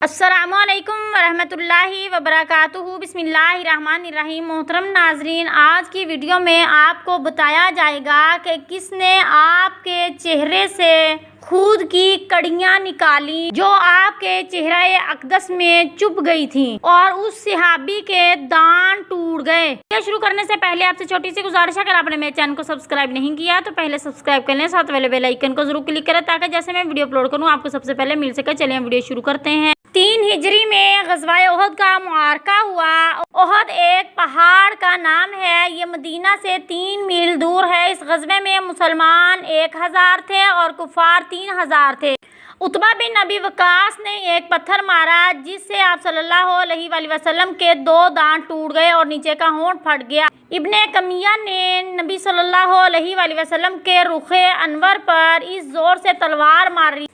अस्सलामुअलैकुम वरहमतुल्लाहि वबरकातुहू। बिस्मिल्लाहिर्रहमानिर्रहीम। मोहतरम नाजरीन, आज की वीडियो में आपको बताया जाएगा कि किसने आपके चेहरे से खूद की कड़ियाँ निकाली जो आपके चेहरे अक़दस में चुभ गई थी और उस सहाबी के दांत टूट गए। वीडियो शुरू करने से पहले आपसे छोटी सी गुजारिश है, अगर आपने मेरे चैनल को सब्सक्राइब नहीं किया तो पहले सब्सक्राइब कर लें, साथ वाले बेल आइकन को जरूर क्लिक करें ताकि जैसे मैं वीडियो अपलोड करूँ आपको सबसे पहले मिल सके। चलिए वीडियो शुरू करते हैं। 3 हिजरी में ग़ज़वा ओहद का मुआरका हुआ। ओहद एक पहाड़ का नाम है, ये मदीना से 3 मील दूर है। इस ग़ज़वे में मुसलमान 1000 थे और कुफ़ार 3000 थे। उतबा बिन अबी वक़ास ने एक पत्थर मारा जिससे आप सल्लल्लाहु अलैहि वसल्लम के 2 दांत टूट गए और नीचे का होंठ फट गया। इब्ने कमिया ने नबी सल्लल्लाहु अलैहि वसल्लम के रुखे अनवर पर इस जोर से तलवार मारी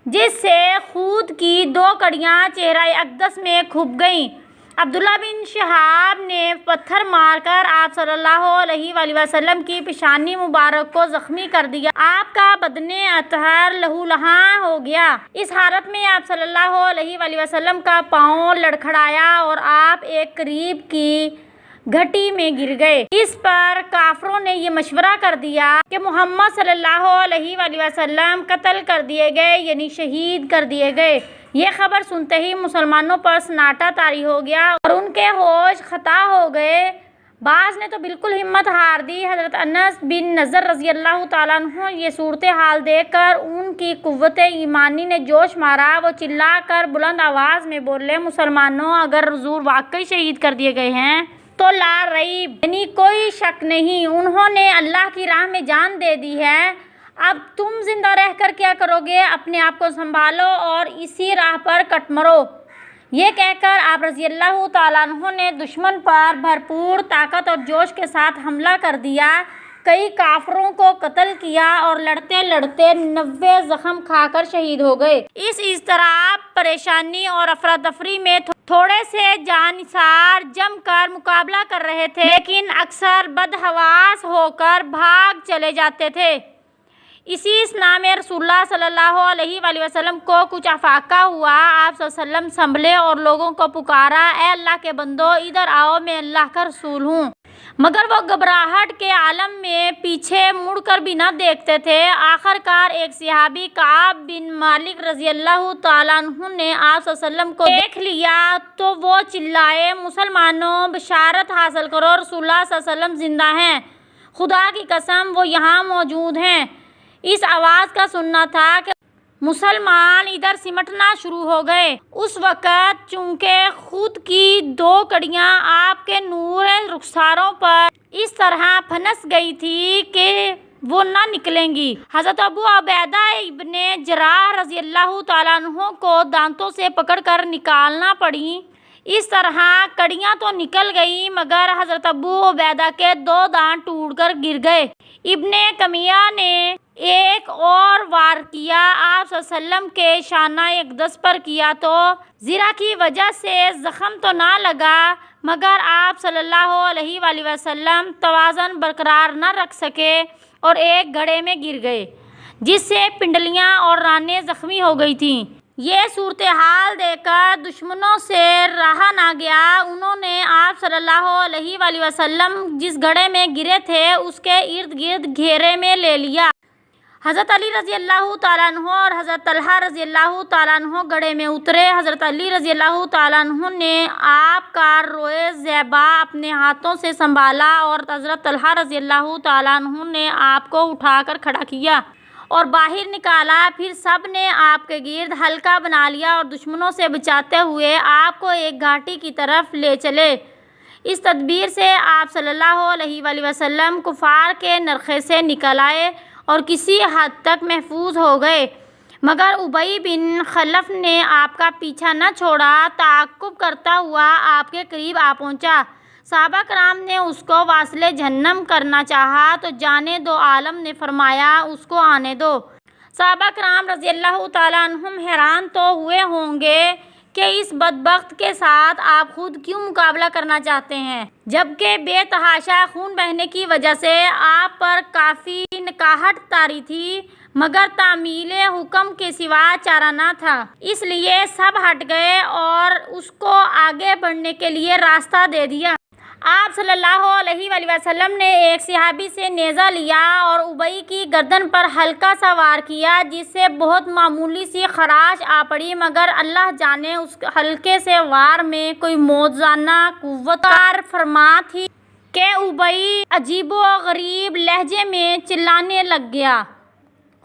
जिससे खूद की 2 कड़ियाँ चेहरे अक़दस में खुप गईं। अब्दुल्ला बिन शहाब ने पत्थर मारकर आप सल्लल्लाहु अलैहि वसल्लम की पेशानी मुबारक को ज़ख्मी कर दिया। आपका बदने अतहर लहूलुहान हो गया। इस हालत में आप सल्लल्लाहु अलैहि वसल्लम का पाँव लड़खड़ाया और आप एक करीब की घटी में गिर गए। इस पर काफरों ने ये मशवरा कर दिया कि मोहम्मद सल्लल्लाहु अलैहि वसल्लम कत्ल कर दिए गए, यानी शहीद कर दिए गए। ये खबर सुनते ही मुसलमानों पर सन्नाटा तारी हो गया और उनके होश खता हो गए। बाज़ ने तो बिल्कुल हिम्मत हार दी। हज़रत अनस बिन नज़र रज़ी अल्लाह तआला अन्हु ये सूरत हाल देखकर उनकी कुव्वत ईमानी ने जोश मारा। वो चिल्लाकर बुलंद आवाज़ में बोले, मुसलमानों, अगर हुज़ूर वाकई शहीद कर दिए गए हैं तो ला रईब, यानी कोई शक नहीं, उन्होंने अल्लाह की राह में जान दे दी है। अब तुम जिंदा रहकर क्या करोगे? अपने आप को संभालो और इसी राह पर कट मरो। ये कहकर आप रज़ी अल्लाह तआला अन्हु ने दुश्मन पर भरपूर ताकत और जोश के साथ हमला कर दिया। कई काफरों को कत्ल किया और लड़ते लड़ते 90 जख्म खाकर शहीद हो गए। इस इज़्तिराब, परेशानी और अफरा तफरी में थोड़े से जानिसार जमकर मुकाबला कर रहे थे, लेकिन अक्सर बदहवास होकर भाग चले जाते थे। इसी इस्ना में रसूलुल्लाह सल्लल्लाहु अलैहि वसल्लम को कुछ अफाका हुआ। आप सल्लल्लाहु अलैहि वसल्लम संभले और लोगों को पुकारा, ए अल्लाह के बंदो, इधर आओ, मैं अल्लाह का रसूल हूँ। मगर वो घबराहट के आलम में पीछे मुड़कर भी न देखते थे। आखिरकार एक सहाबी काब बिन मालिक रज़ी अल्लाह तआला अन्हु ने आप सल्लल्लाहु अलैहि वसल्लम को देख लिया तो वो चिल्लाए, मुसलमानों, बशारत हासिल करो, रसूलुल्लाह सल्लल्लाहु अलैहि वसल्लम जिंदा हैं, खुदा की कसम वो यहाँ मौजूद हैं। इस आवाज़ का सुनना था कि मुसलमान इधर सिमटना शुरू हो गए। उस वक़्त चूँकि खुद की 2 कड़ियाँ आपके नूर रुखसारों पर इस तरह फंस गई थी कि वो ना निकलेंगी। हज़रत अबू उबैदा इब्ने जर्राह रज़ी अल्लाह तआला अन्हु को दांतों से पकड़कर निकालना पड़ी। इस तरह कड़ियाँ तो निकल गई मगर हज़रत अबू उबैदा के 2 दांत टूटकर गिर गए। इब्ने कमिया ने एक और वार किया, आप सल्लल्लाहु अलैहि वसल्लम के शाना अक़दस पर किया तो ज़िरा की वजह से ज़ख्म तो ना लगा मगर आप सल्लल्लाहु अलैहि वसल्लम तवाज़न बरकरार न रख सके और एक घड़े में गिर गए जिससे पिंडलियाँ और रानें ज़ख्मी हो गई थीं। ये सूरत हाल देखकर दुश्मनों से रहा ना गया। उन्होंने आप सल्लल्लाहु अलैहि वसल्लम जिस घड़े में गिरे थे उसके इर्द गिर्द घेरे में ले लिया। हज़रत अली रज़ी अल्लाह तआला अन्हु और हज़रत तलहा रज़ी अल्लाह तआला अन्हु घड़े में उतरे। हज़रत अली रज़ी अल्लाह तआला अन्हु ने आपका रोए ज़ैबा अपने हाथों से संभाला और हज़रत तलहा रज़ी अल्लाह तआला अन्हु ने आपको उठाकर खड़ा किया और बाहर निकाला। फिर सब ने आपके गिर्द हल्का बना लिया और दुश्मनों से बचाते हुए आपको एक घाटी की तरफ ले चले। इस तदबीर से आप सल्लल्लाहु अलैहि वसल्लम कुफार के नरखे से निकल आए और किसी हद तक महफूज हो गए। मगर उबई बिन खलफ ने आपका पीछा न छोड़ा, ताक़ुब करता हुआ आपके करीब आ पहुँचा। सहाबा कराम ने उसको वासिले जहन्नम करना चाहा तो जाने दो, आलम ने फरमाया उसको आने दो। सहाबा कराम रज़ी अल्लाह तआला अन्हुम हैरान तो हुए होंगे कि इस बदबख्त के साथ आप खुद क्यों मुकाबला करना चाहते हैं, जबकि बेतहाशा खून बहने की वजह से आप पर काफ़ी नकाहट तारी थी। मगर तामील हुक्म के सिवा चारा न था। इसलिए सब हट गए और उसको आगे बढ़ने के लिए रास्ता दे दिया। आप सल्लल्लाहु अलैहि वसल्लम ने एक सहाबी से नेज़ा लिया और उबई की गर्दन पर हल्का सा वार किया, जिससे बहुत मामूली सी खराश आ पड़ी, मगर अल्लाह जाने उस हल्के से वार में कोई मौज़ाना कुव्वत कार फरमा थी कि उबई अजीबो गरीब लहजे में चिल्लाने लग गया,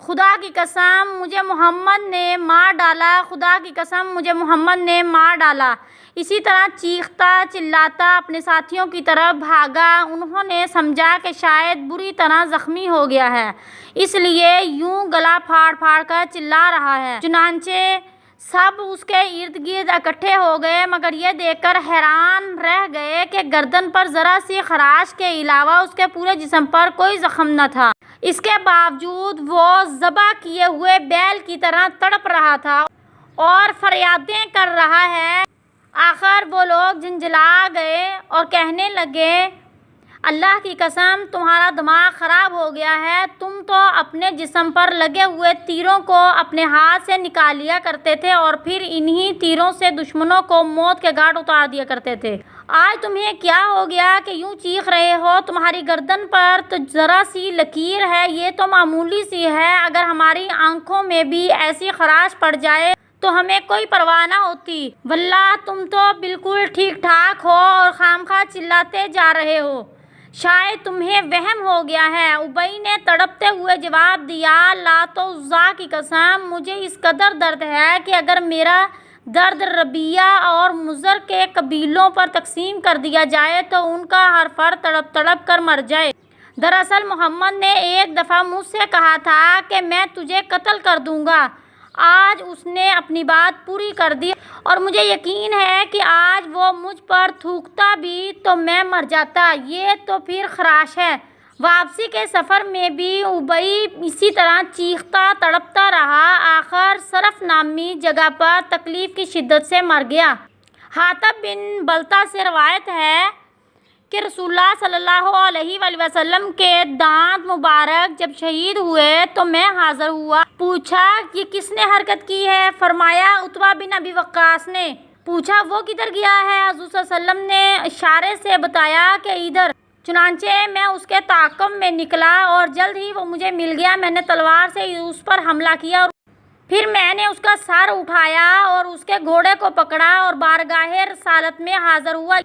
खुदा की कसम मुझे मोहम्मद ने मार डाला, खुदा की कसम मुझे मोहम्मद ने मार डाला। इसी तरह चीखता चिल्लाता अपने साथियों की तरफ भागा। उन्होंने समझा कि शायद बुरी तरह ज़ख्मी हो गया है, इसलिए यूं गला फाड़ फाड़ कर चिल्ला रहा है। चुनांचे सब उसके इर्द गिर्द इकट्ठे हो गए, मगर यह देखकर हैरान रह गए कि गर्दन पर ज़रा सी खराश के अलावा उसके पूरे जिस्म पर कोई ज़ख्म न था। इसके बावजूद वो ज़बह किए हुए बैल की तरह तड़प रहा था और फरियादें कर रहा है। आखिर वो लोग झंझला गए और कहने लगे, अल्लाह की कसम तुम्हारा दिमाग ख़राब हो गया है, तुम तो अपने जिस्म पर लगे हुए तीरों को अपने हाथ से निकाल लिया करते थे और फिर इन्हीं तीरों से दुश्मनों को मौत के घाट उतार दिया करते थे। आज तुम्हें क्या हो गया कि यूं चीख रहे हो? तुम्हारी गर्दन पर तो ज़रा सी लकीर है, ये तो मामूली सी है। अगर हमारी आंखों में भी ऐसी खराश पड़ जाए तो हमें कोई परवाह ना होती। वल्लाह तुम तो बिल्कुल ठीक ठाक हो और खामखा चिल्लाते जा रहे हो, शायद तुम्हें वहम हो गया है। उबई ने तड़पते हुए जवाब दिया, लात व उज़्ज़ा की कसम मुझे इस कदर दर्द है कि अगर मेरा दर्द रबिया और मुज़र के कबीलों पर तकसीम कर दिया जाए तो उनका हर फर्द तड़प तड़प कर मर जाए। दरअसल मोहम्मद ने एक दफ़ा मुझसे कहा था कि मैं तुझे कत्ल कर दूंगा। आज उसने अपनी बात पूरी कर दी और मुझे यकीन है कि आज वो मुझ पर थूकता भी तो मैं मर जाता। ये तो फिर खराश है। वापसी के सफ़र में भी उबई इसी तरह चीखता तड़पता रहा। आखिर सरफ नामी जगह पर तकलीफ़ की शिद्दत से मर गया। हातिब बिन बल्ता से रवायत है कि रसूलुल्लाह सल्लल्लाहु अलैहि वसल्लम के दांत मुबारक जब शहीद हुए तो मैं हाज़िर हुआ। पूछा ये किसने हरकत की है? फरमाया उतबा बिन अबी वक्कास ने। पूछा वो किधर गया है? हुज़ूर सल्लल्लाहु अलैहि वसल्लम ने इशारे से बताया कि इधर। चुनांचे मैं उसके ताक़ब में निकला और जल्द ही वो मुझे मिल गया। मैंने तलवार से उस पर हमला किया और फिर मैंने उसका सर उठाया और उसके घोड़े को पकड़ा और बारगाहे रसालत में हाज़िर हुआ।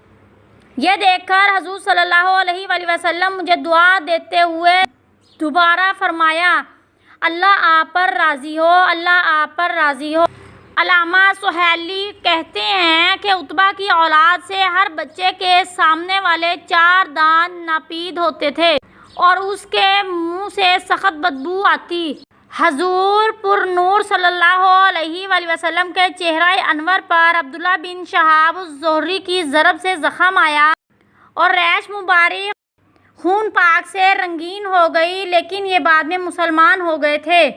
यह देखकर हुज़ूर सल्लल्लाहु अलैहि वसल्लम मुझे दुआ देते हुए दोबारा फरमाया, अल्लाह आप पर राज़ी हो, अल्लाह आप पर राज़ी हो। अल्लामा सुहैली कहते हैं कि उतबा की औलाद से हर बच्चे के सामने वाले 4 दांत नापीद होते थे और उसके मुंह से सख्त बदबू आती। हजूर पुर नूर सल्लल्लाहु अलैहि वसल्लम के चेहरा अनवर पर अब्दुल्ला बिन शहाब ज़ुहरी की ज़रब से ज़ख़म आया और रैश मुबारक खून पाक से रंगीन हो गई, लेकिन ये बाद में मुसलमान हो गए थे।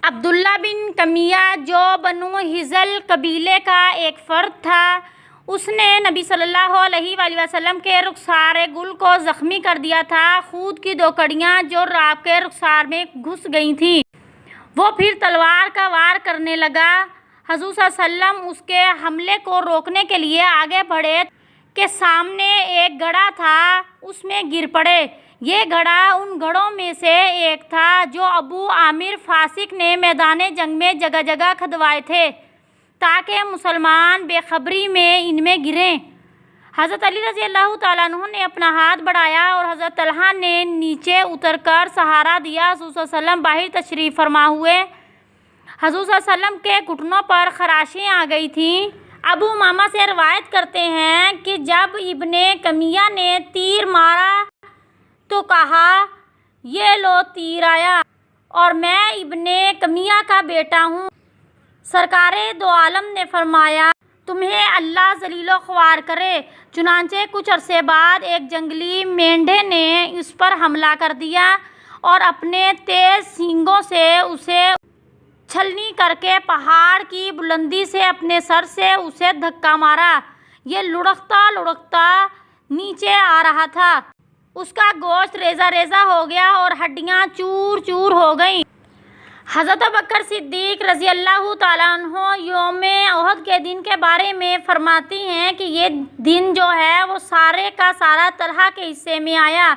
अब्दुल्ला बिन कमिया जो बनु हिज़ल कबीले का एक फ़र्द था, उसने नबी सल्लल्लाहु अलैहि वसल्लम के रुखसार गुल को ज़ख्मी कर दिया था। खूद की 2 कड़ियाँ जो राब के रुखसार में घुस गई थीं, वो फिर तलवार का वार करने लगा। हुज़ूर सल्लल्लाहु अलैहि वसल्लम उसके हमले को रोकने के लिए आगे बढ़े कि सामने एक गड़ा था, उसमें गिर पड़े। ये गड़ा उन गढ़ों में से एक था जो अबू आमिर फासिक ने मैदान जंग में जगह जगह खदवाए थे ताकि मुसलमान बेखबरी में इनमें गिरें। हज़रत अली रज़ी अल्लाह तआला अन्हु ने अपना हाथ बढ़ाया और हज़रत तलहा ने नीचे उतरकर सहारा दिया। हुज़ूर सल्लल्लाहु अलैहि वसल्लम बाहर तशरीफ़ फरमा हुए। हुज़ूर सल्लल्लाहु अलैहि वसल्लम के घुटनों पर खराशें आ गई थीं। अबू मामा से रवायत करते हैं कि जब इब्ने कमिया ने तीर मारा तो कहा, ये लो तीर आया और मैं इब्ने कमिया का बेटा हूँ। सरकारे दो आलम ने फरमाया, तुम्हें अल्लाह ज़लीलो ख्वार करे। चुनांचे कुछ अरसे बाद एक जंगली मेंढे ने इस पर हमला कर दिया और अपने तेज़ सींगों से उसे छलनी करके पहाड़ की बुलंदी से अपने सर से उसे धक्का मारा। ये लुढ़कता लुढ़कता नीचे आ रहा था। उसका गोश्त रेजा रेजा हो गया और हड्डियां चूर चूर हो गईं। حضرت ابوبکر صدیق رضی اللہ تعالیٰ عنہ یوم احد کے دن کے بارے میں فرماتی ہیں کہ یہ دن جو ہے وہ سارے کا سارا طلحہ کے حصے میں آیا۔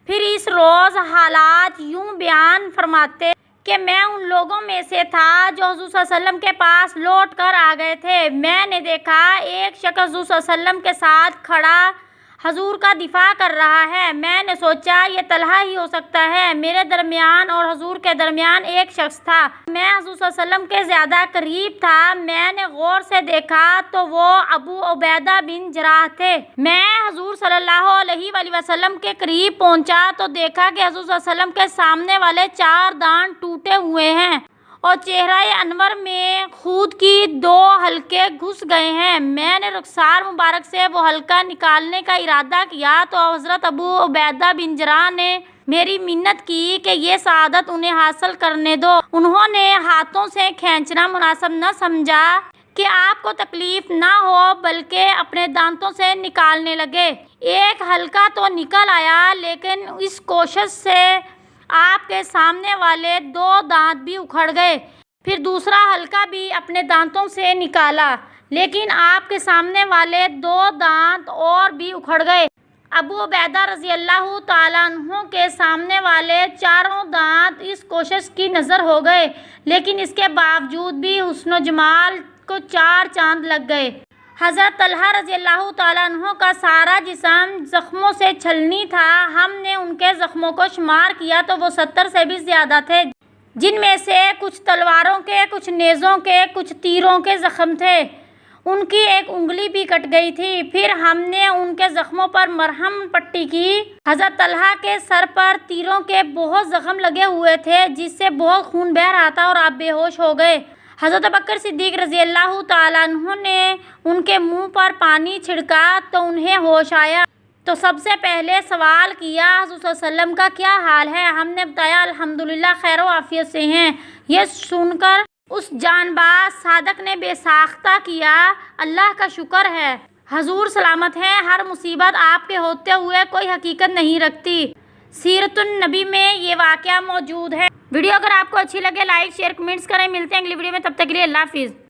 پھر اس روز حالات یوں بیان فرماتے کہ میں ان لوگوں میں سے تھا جو حضور صلی اللہ علیہ وسلم کے پاس لوٹ کر آ گئے تھے۔ میں نے دیکھا ایک شخص حضور صلی اللہ علیہ وسلم کے ساتھ کھڑا حضور کا دفاع کر رہا ہے۔ میں نے سوچا یہ طلحہ ہی ہو سکتا ہے۔ میرے درمیان اور حضور کے درمیان ایک شخص تھا۔ میں حضور صلی اللہ علیہ وسلم کے زیادہ قریب تھا۔ میں نے غور سے دیکھا تو وہ ابو عبیدہ بن جراح تھے۔ میں حضور صلی اللہ علیہ وآلہ وسلم کے قریب پہنچا تو دیکھا کہ حضور صلی اللہ علیہ وسلم کے سامنے والے 4 دانت ٹوٹے ہوئے ہیں اور چہرہ انور میں خون کی 2 حلقے گھس گئے ہیں۔ میں نے رخسار مبارک سے وہ حلقہ نکالنے کا ارادہ کیا تو حضرت ابو عبیدہ بن جراح نے میری منت کی کہ یہ سعادت انہیں حاصل کرنے دو۔ انہوں نے ہاتھوں سے کھینچنا مناسب نہ سمجھا کہ آپ کو تکلیف نہ ہو بلکہ اپنے دانتوں سے نکالنے لگے۔ ایک حلقہ تو نکل آیا لیکن اس کوشش سے آپ کے سامنے والے 2 دانت بھی اکھڑ گئے۔ پھر دوسرا حلقہ بھی اپنے دانتوں سے نکالا لیکن آپ کے سامنے والے 2 دانت اور بھی اکھڑ گئے۔ ابو عبیدہ رضی اللہ تعالیٰ عنہ کے سامنے والے 4 دانت اس کوشش کی نظر ہو گئے لیکن اس کے باوجود بھی حسن و جمال کو 4 چاند لگ گئے۔ حضرت طلحہ رضی اللہ تعالیٰ عنہ کا سارا جسم زخموں سے چھلنی تھا۔ ہم نے ان کے زخموں کو شمار کیا تو وہ 70 سے بھی زیادہ تھے، جن میں سے کچھ تلواروں کے، کچھ نیزوں کے، کچھ تیروں کے زخم تھے۔ ان کی ایک انگلی بھی کٹ گئی تھی۔ پھر ہم نے ان کے زخموں پر مرہم پٹی کی۔ حضرت طلحہ کے سر پر تیروں کے بہت زخم لگے ہوئے تھے جس سے بہت خون بہہ رہا تھا اور آپ بے ہوش ہو گئے۔ حضرت ابوبکر صدیق رضی اللہ تعالیٰ عنہ نے ان کے منہ پر پانی چھڑکا تو انہیں ہوش آیا تو سب سے پہلے سوال کیا حضور صلی اللہ علیہ وسلم کا کیا حال ہے؟ ہم نے بتایا الحمدللہ خیر و عافیت سے ہیں۔ یہ سن کر اس جان باز صادق نے بے ساختہ کیا اللہ کا شکر ہے، حضور سلامت ہیں، ہر مصیبت آپ کے ہوتے ہوئے کوئی حقیقت نہیں رکھتی۔ سیرت النبی میں یہ واقعہ موجود ہے۔ ویڈیو اگر آپ کو اچھی لگے لائک شیئر کمنٹس کریں۔ ملتے ہیں اگلی ویڈیو میں، تب تک کے لیے اللہ حافظ۔